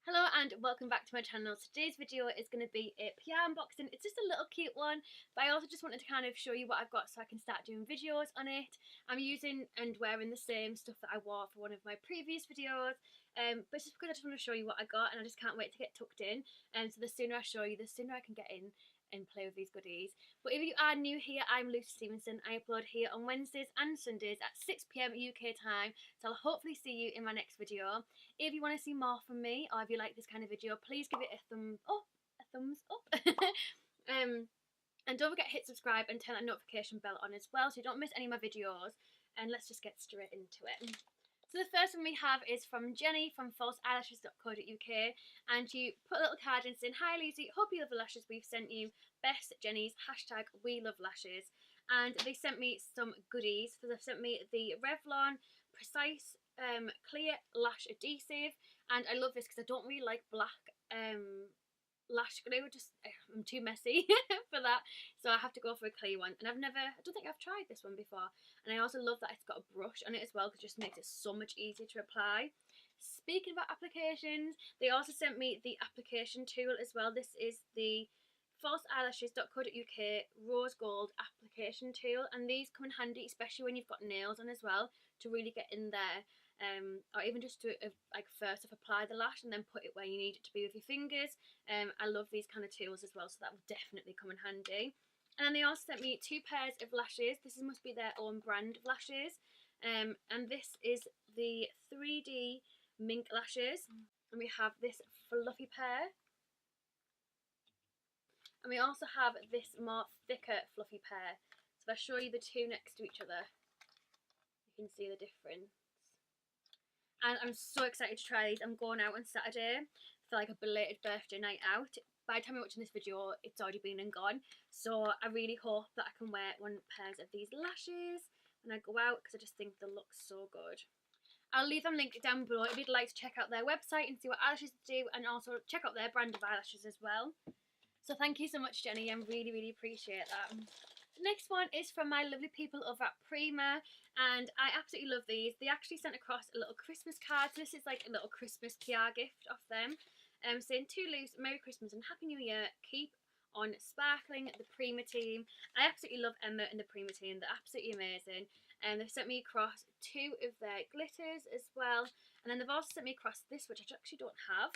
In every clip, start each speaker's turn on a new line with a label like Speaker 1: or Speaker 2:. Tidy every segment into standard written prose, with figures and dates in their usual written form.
Speaker 1: Hello and welcome back to my channel. Today's video is going to be a PR unboxing. It's just a little cute one, but I also just wanted to kind of show you what I've got so I can start doing videos on it. I'm using and wearing the same stuff that I wore for one of my previous videos, but it's just because I just want to show you what I got and I just can't wait to get tucked in. So the sooner I show you, the sooner I can get in and play with these goodies. But if you are new here, I'm Luce Stephenson. I upload here on Wednesdays and Sundays at 6 PM UK time, so I'll hopefully see you in my next video. If you want to see more from me, or if you like this kind of video, please give it a thumbs up. And don't forget to hit subscribe and turn that notification bell on as well so you don't miss any of my videos. And let's just get straight into it. So the first one we have is from Jenny from falseeyelashes.co.uk, and you put a little card in saying, "Hi Lucy, hope you love the lashes we've sent you. Best Jenny's, hashtag we love lashes." And they sent me some goodies. So they've sent me the Revlon Precise clear lash adhesive, and I love this because I don't really like black lash glue. I'm too messy for that, so I have to go for a clear one. And I don't think I've tried this one before, and I also love that it's got a brush on it as well because it just makes it so much easier to apply. Speaking about applications, they also sent me the application tool as well. This is the falseeyelashes.co.uk rose gold application tool, and these come in handy especially when you've got nails on as well, to really get in there, or even just to like first apply the lash and then put it where you need it to be with your fingers. I love these kind of tools as well, so that will definitely come in handy. And then they also sent me 2 pairs of lashes. This must be their own brand of lashes, and this is the 3D mink lashes, and we have this fluffy pair. And we also have this more thicker fluffy pair. So if I show you the two next to each other, you can see the difference. And I'm so excited to try these. I'm going out on Saturday for like a belated birthday night out. By the time you're watching this video, it's already been and gone. So I really hope that I can wear one pairs of these lashes when I go out, because I just think they look so good. I'll leave them linked down below if you'd like to check out their website and see what eyelashes they do, and also check out their brand of eyelashes as well. So thank you so much, Jenny. I really appreciate that. The next one is from my lovely people over at Prima, and I absolutely love these. They actually sent across a little Christmas card. So this is like a little Christmas PR gift off them, saying, "To Luce, Merry Christmas and Happy New Year. Keep on sparkling, the Prima team." I absolutely love Emma and the Prima team. They're absolutely amazing. And they've sent me across 2 of their glitters as well. And then they've also sent me across this, which I actually don't have.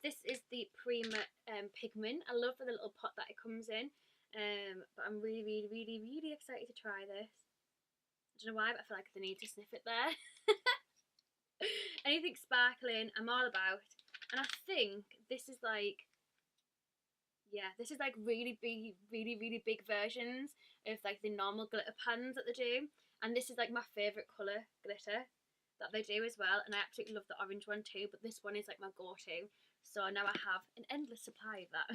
Speaker 1: This is the Prima pigment. I love the little pot that it comes in. But I'm really excited to try this. I don't know why, but I feel like I need to sniff it there. Anything sparkling, I'm all about. And I think this is like, yeah, this is like really big versions of like the normal glitter pans that they do. And this is like my favourite colour glitter that they do as well. And I absolutely love the orange one too, but this one is like my go-to. So now I have an endless supply of that.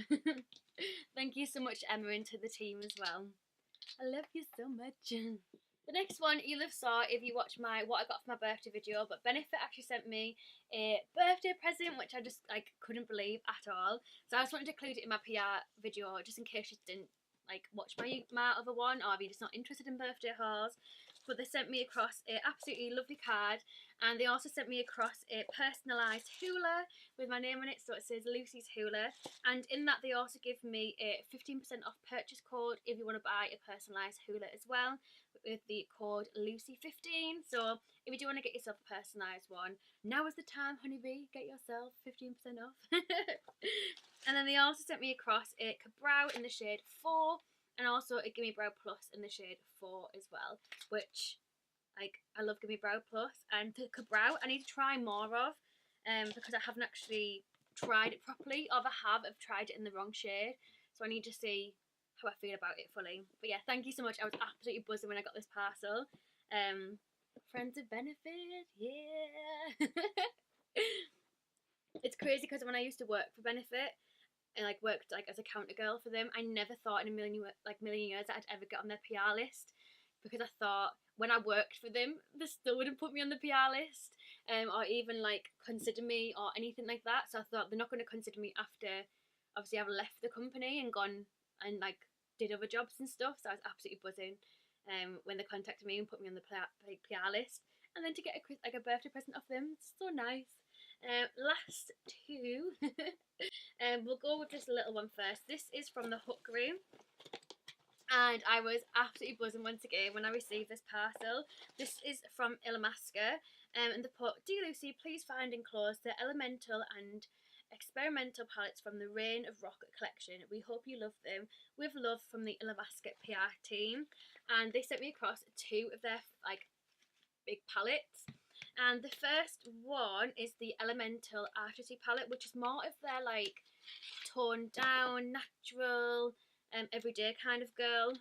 Speaker 1: Thank you so much, Emma, and to the team as well. I love you so much. The next one you'll have saw if you watch my what I got for my birthday video, but Benefit actually sent me a birthday present, which I just like couldn't believe at all. So I just wanted to include it in my PR video just in case you didn't like watch my other one, or if you're just not interested in birthday hauls. But they sent me across a absolutely lovely card, and they also sent me across a personalised hula with my name on it, so it says Lucy's Hula. And in that they also give me a 15% off purchase code if you want to buy a personalised hula as well, with the code Lucy15. So if you do want to get yourself a personalised one, now is the time, honeybee. Get yourself 15% off. And then they also sent me across a Cabrow in the shade 4, and also a Gimme Brow Plus in the shade 4 as well, which, like, I love Gimme Brow Plus. And the Cabrow I need to try more of, because I haven't actually tried it properly, or if I have, I've tried it in the wrong shade, so I need to see how I feel about it fully. But yeah, thank you so much. I was absolutely buzzing when I got this parcel. Friends of Benefit, yeah. It's crazy because when I used to work for Benefit and like worked like as a counter girl for them, I never thought in a million years that I'd ever get on their PR list, because I thought when I worked for them they still wouldn't put me on the PR list, or even like consider me or anything like that. So I thought they're not going to consider me after obviously I've left the company and gone and like did other jobs and stuff. So I was absolutely buzzing when they contacted me and put me on the PR list. and then to get a birthday present off them. It's so nice. Last two, we'll go with this little one first. This is from the Hook Room, and I was absolutely buzzing once again when I received this parcel. This is from Illamasqua, and they put, "Dear Lucy, please find enclosed the elemental and experimental palettes from the Reign of Rock collection. We hope you love them. With love from the Illamasqua PR team." And they sent me across two of their like big palettes. And the first one is the Elemental Artistry palette, which is more of their like toned down, natural, everyday kind of girl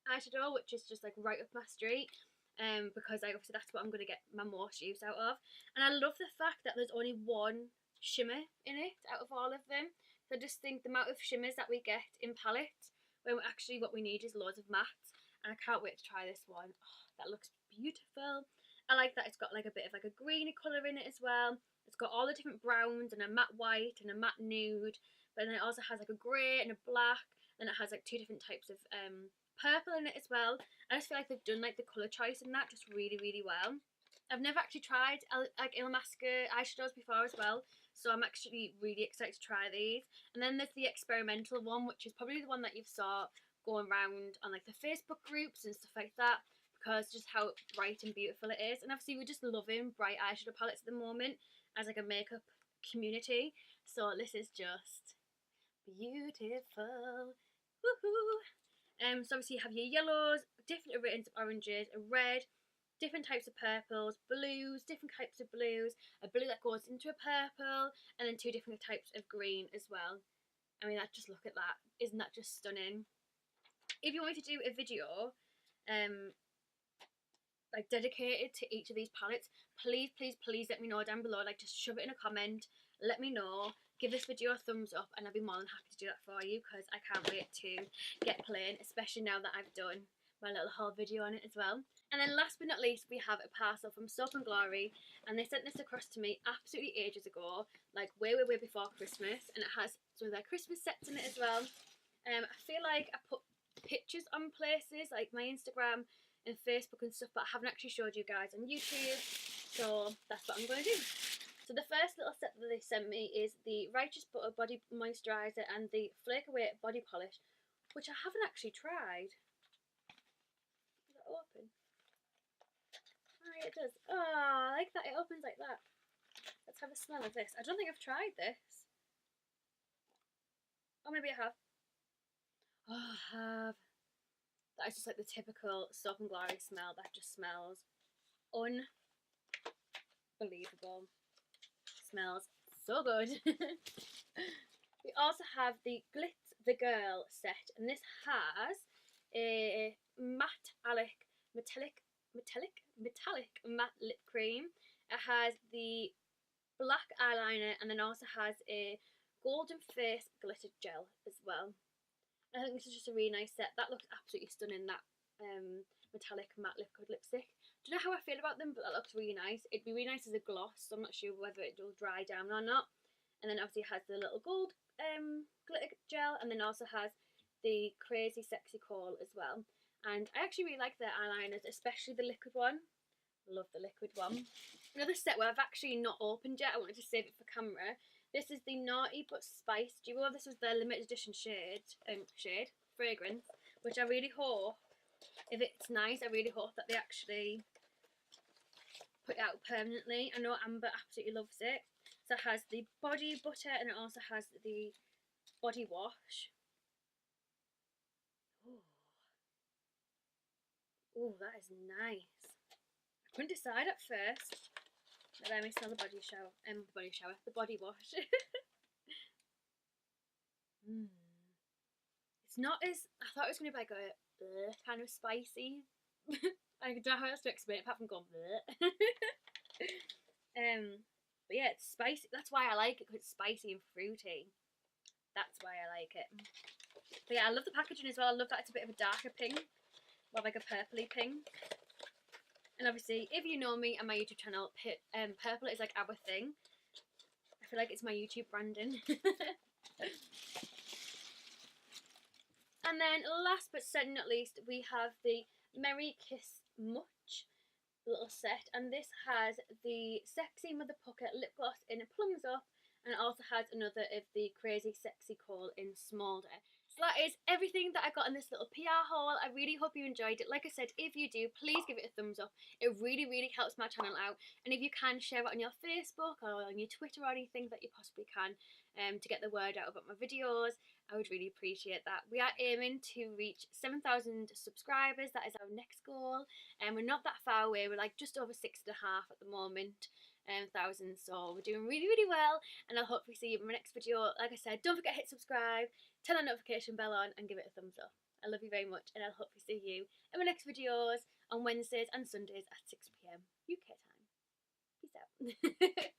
Speaker 1: eyeshadow, which is just like right up my street. Because obviously that's what I'm going to get my most use out of. And I love the fact that there's only one shimmer in it out of all of them. So I just think the amount of shimmers that we get in palettes, when actually what we need is loads of mattes. And I can't wait to try this one. Oh, that looks beautiful. I like that it's got like a bit of like a greeny colour in it as well. It's got all the different browns and a matte white and a matte nude. But then it also has like a grey and a black. And it has like two different types of purple in it as well. I just feel like they've done like the colour choice in that just really, really well. I've never actually tried like Illamasqua eyeshadows before as well. So I'm actually really excited to try these. And then there's the experimental one, which is probably the one that you've saw going around on like the Facebook groups and stuff like that. Because just how bright and beautiful it is. And obviously we're just loving bright eyeshadow palettes at the moment as like a makeup community. So this is just beautiful. Woohoo! So obviously you have your yellows, different range of oranges, a red, different types of purples, blues, different types of blues, a blue that goes into a purple, and then two different types of green as well. I mean, just look at that. Isn't that just stunning? If you want me to do a video, like dedicated to each of these palettes, please let me know down below. Like, just shove it in a comment, let me know, give this video a thumbs up, and I'll be more than happy to do that for you, because I can't wait to get playing, especially now that I've done my little haul video on it as well. And then last but not least, we have a parcel from Soap and Glory, and they sent this across to me absolutely ages ago, like way before Christmas, and it has some of their Christmas sets in it as well. I feel like I put pictures on places like my Instagram and Facebook and stuff, but I haven't actually showed you guys on YouTube, so that's what I'm going to do. So the first little set that they sent me is the Righteous Butter Body Moisturiser and the Flake Away Body Polish, which I haven't actually tried. Is that open? Oh, it does. Oh, I like that it opens like that. Let's have a smell of this. I don't think I've tried this. Oh, maybe I have. Oh, I have. That is just like the typical Soap and Glory smell. That just smells unbelievable. Smells so good. We also have the Glitz the Girl set, and this has a metallic matte lip cream. It has the black eyeliner, and then also has a golden face glitter gel as well. I think this is just a really nice set. That looks absolutely stunning, that metallic matte liquid lipstick. Don't know how I feel about them, but that looks really nice. It'd be really nice as a gloss, so I'm not sure whether it will dry down or not. And then obviously it has the little gold glitter gel, and then also has the Crazy Sexy Kohl as well. And I actually really like their eyeliners, especially the liquid one. Love the liquid one. Another set where I've actually not opened yet, I wanted to save it for camera. This is the Naughty But Spice Duo. This was their limited edition shade fragrance, which I really hope, if it's nice, I really hope that they actually put it out permanently. I know Amber absolutely loves it. So it has the body butter, and it also has the body wash. Oh, that is nice. I couldn't decide at first. Let me smell the body body wash. It's not as, I thought it was going to be like a kind of spicy. I don't know how else to explain it apart from going but yeah, it's spicy. That's why I like it, because it's spicy and fruity. That's why I like it. But yeah, I love the packaging as well. I love that it's a bit of a darker pink, more like a purpley pink. And obviously, if you know me and my YouTube channel, purple is like our thing. I feel like it's my YouTube branding. And then last but certainly not least, we have the Merry Kiss Much. little set, and this has the Sexy Mother Pucker lip gloss in Plums Up, and it also has another of the Crazy Sexy Kohl in Smolder. So that is everything that I got in this little PR haul. I really hope you enjoyed it. Like I said, if you do, please give it a thumbs up. It really, really helps my channel out. And if you can, share it on your Facebook or on your Twitter or anything that you possibly can, to get the word out about my videos. I would really appreciate that. We are aiming to reach 7,000 subscribers. That is our next goal. And we're not that far away. We're like just over 6.5 at the moment. Thousand, so we're doing really, really well, and I'll hopefully see you in my next video. Like I said, don't forget to hit subscribe, turn the notification bell on, and give it a thumbs up. I love you very much, and I'll hopefully see you in my next videos on Wednesdays and Sundays at 6 p.m. UK time. Peace out.